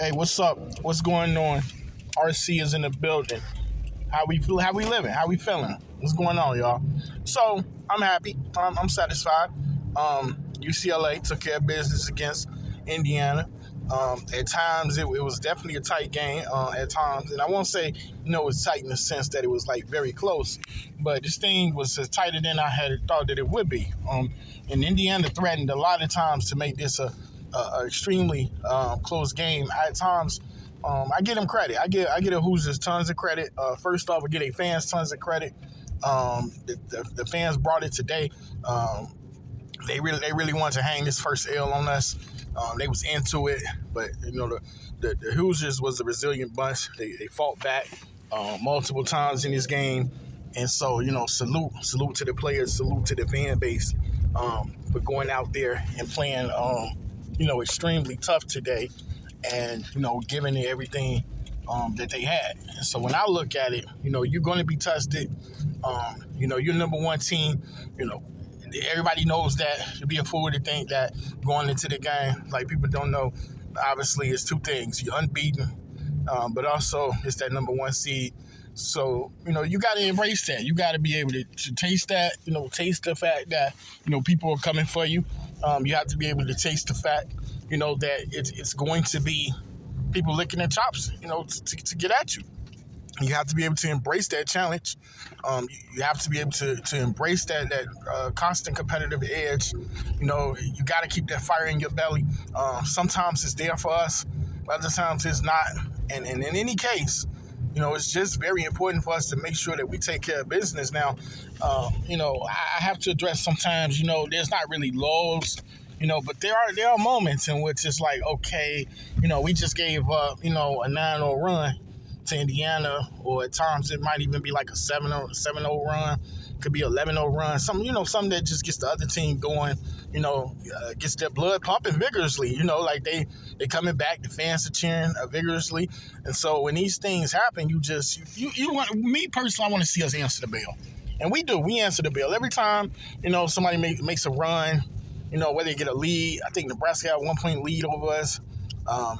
Hey, what's up? What's going on? RC is in the building. How we feel? How we living? How we feeling? What's going on, y'all? So I'm happy. I'm satisfied. UCLA took care of business against Indiana. At times, it was definitely a tight game. At times, and I won't say it was tight in the sense that it was like very close, but this thing was as tighter than I had thought that it would be. And Indiana threatened a lot of times to make this a extremely close game. At times, I give them credit. I give the Hoosiers tons of credit. First off, I give their fans tons of credit. The fans brought it today. They really wanted to hang this first L on us. They was into it, but the Hoosiers was a resilient bunch. They fought back multiple times in this game, and so salute to the players, salute to the fan base for going out there and playing extremely tough today, and giving it everything that they had. And so when I look at it, you're going to be tested. You're number one team. Everybody knows that. It'd be a fool to think that going into the game, like people don't know, obviously it's two things. You're unbeaten, but also it's that number one seed. So, you got to embrace that. You got to be able to taste that, taste the fact that, people are coming for you. You have to be able to taste the fact, that it's going to be people licking their chops, to get at you. You have to be able to embrace that challenge. You have to be able to embrace that constant competitive edge. You got to keep that fire in your belly. Sometimes it's there for us, but other times it's not. And in any case, it's just very important for us to make sure that we take care of business. Now, I have to address sometimes, there's not really lulls, but there are moments in which it's like, okay, we just gave up, a 9-0 run to Indiana, or at times it might even be like a 7-0 run, could be 11-0 run, something that just gets the other team going, gets their blood pumping vigorously, like they coming back, the fans are cheering vigorously. And so when these things happen, you want, me personally, I want to see us answer the bell. And we answer the bell every time, somebody makes a run, whether they get a lead. I think Nebraska had a 1-point lead over us.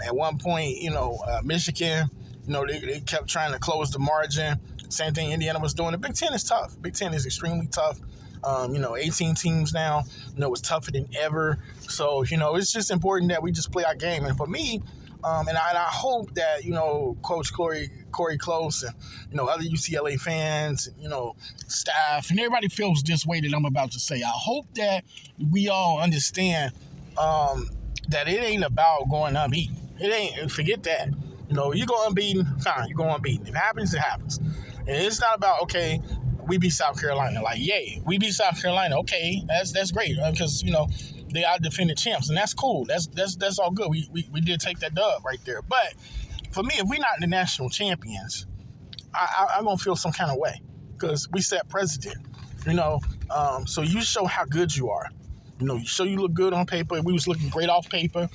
At one point, Michigan, they kept trying to close the margin. Same thing Indiana was doing. The Big Ten is tough. Big Ten is extremely tough. 18 teams now, it's tougher than ever. So, it's just important that we just play our game. And for me, and I hope that, Coach Corey Close and, other UCLA fans, staff, and everybody feels this way that I'm about to say. I hope that we all understand that it ain't about going unbeaten. Forget that. You go unbeaten, fine, you go unbeaten. If it happens, it happens. And it's not about, okay, we beat South Carolina. Like, yay, we beat South Carolina. Okay, that's great, because, they are defending champs, and that's cool. That's all good. We did take that dub right there. But for me, if we're not the national champions, I'm going to feel some kind of way, because we set precedent, so you show how good you are. You show you look good on paper. We was looking great off paper,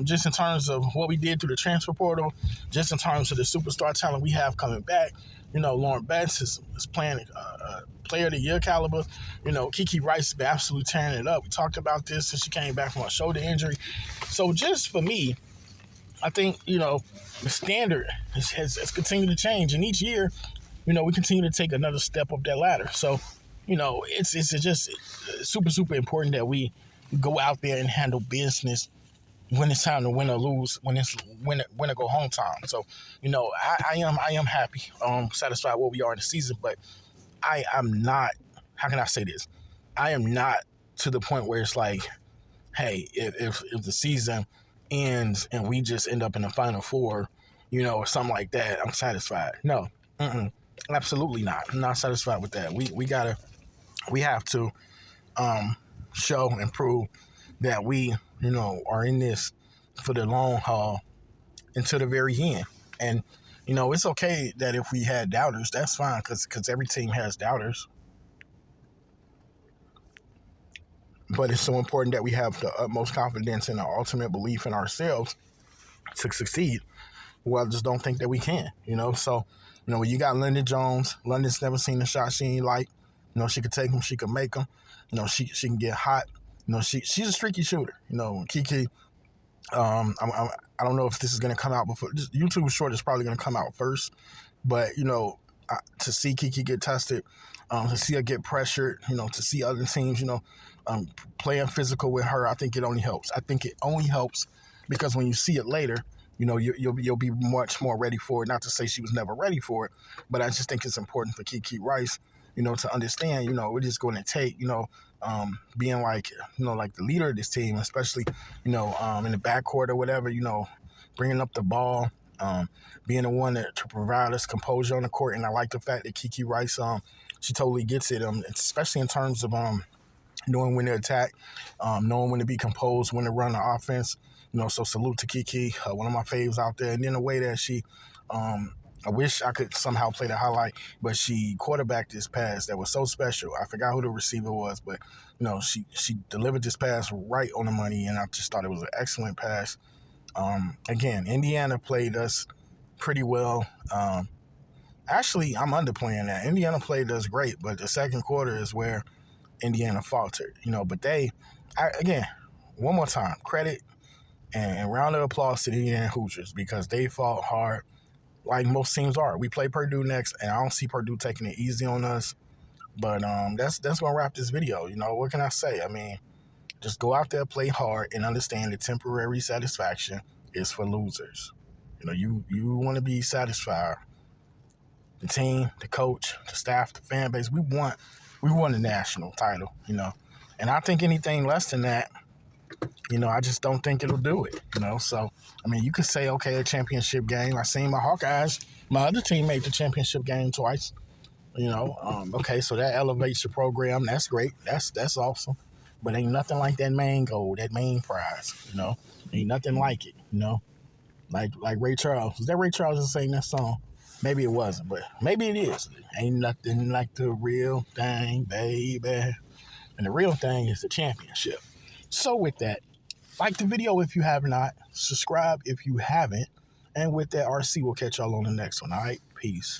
just in terms of what we did through the transfer portal, just in terms of the superstar talent we have coming back. Lauren Betts is playing player of the year caliber. Kiki Rice has been absolutely tearing it up. We talked about this since she came back from a shoulder injury. So just for me, I think, the standard has continued to change. And each year, we continue to take another step up that ladder. So, it's just super, super important that we go out there and handle business when it's time to win or lose, when it's win or go home time. So, I am happy, satisfied where we are in the season, but I am not, how can I say this? I am not to the point where it's like, hey, if the season ends and we just end up in the Final Four, or something like that, I'm satisfied. No, absolutely not. I'm not satisfied with that. We have to show and prove that we, are in this for the long haul until the very end. And, it's okay that if we had doubters, that's fine, because every team has doubters. But it's so important that we have the utmost confidence and the ultimate belief in ourselves to succeed. Well, I just don't think that we can, So, when you got London Jones, London's never seen a shot she ain't like. She could take them, she could make them. She can get hot. She's a streaky shooter. Kiki, I don't know if this is going to come out before. YouTube short is probably going to come out first, but to see Kiki get tested, to see her get pressured, to see other teams, playing physical with her, I think it only helps. I think it only helps because when you see it later, you'll be much more ready for it. Not to say she was never ready for it, but I just think it's important for Kiki Rice, to understand, what it's going to take, being like, like the leader of this team, especially, in the backcourt or whatever, bringing up the ball, being the one to provide us composure on the court. And I like the fact that Kiki Rice, she totally gets it, especially in terms of knowing when to attack, knowing when to be composed, when to run the offense. So salute to Kiki, one of my faves out there. And then the way that she, I wish I could somehow play the highlight, but she quarterbacked this pass that was so special. I forgot who the receiver was, but she delivered this pass right on the money, and I just thought it was an excellent pass. Again, Indiana played us pretty well. Actually, I'm underplaying that. Indiana played us great, but the second quarter is where Indiana faltered. But again, one more time, credit and round of applause to the Indiana Hoosiers because they fought hard like most teams are. We play Purdue next, and I don't see Purdue taking it easy on us. But that's going to wrap this video. What can I say? I mean, just go out there, play hard, and understand that temporary satisfaction is for losers. You want to be satisfied. The team, the coach, the staff, the fan base, we want a national title, And I think anything less than that, I just don't think it'll do it, So, I mean, you could say, okay, a championship game. I seen my Hawkeyes, my other team made the championship game twice, Okay, so that elevates your program. That's great. That's awesome. But ain't nothing like that main goal, that main prize, Ain't nothing like it, Like Ray Charles. Was that Ray Charles that sang that song? Maybe it wasn't, but maybe it is. Ain't nothing like the real thing, baby. And the real thing is the championship. So with that, like the video if you have not, subscribe if you haven't, and with that, RC will catch y'all on the next one. All right, peace.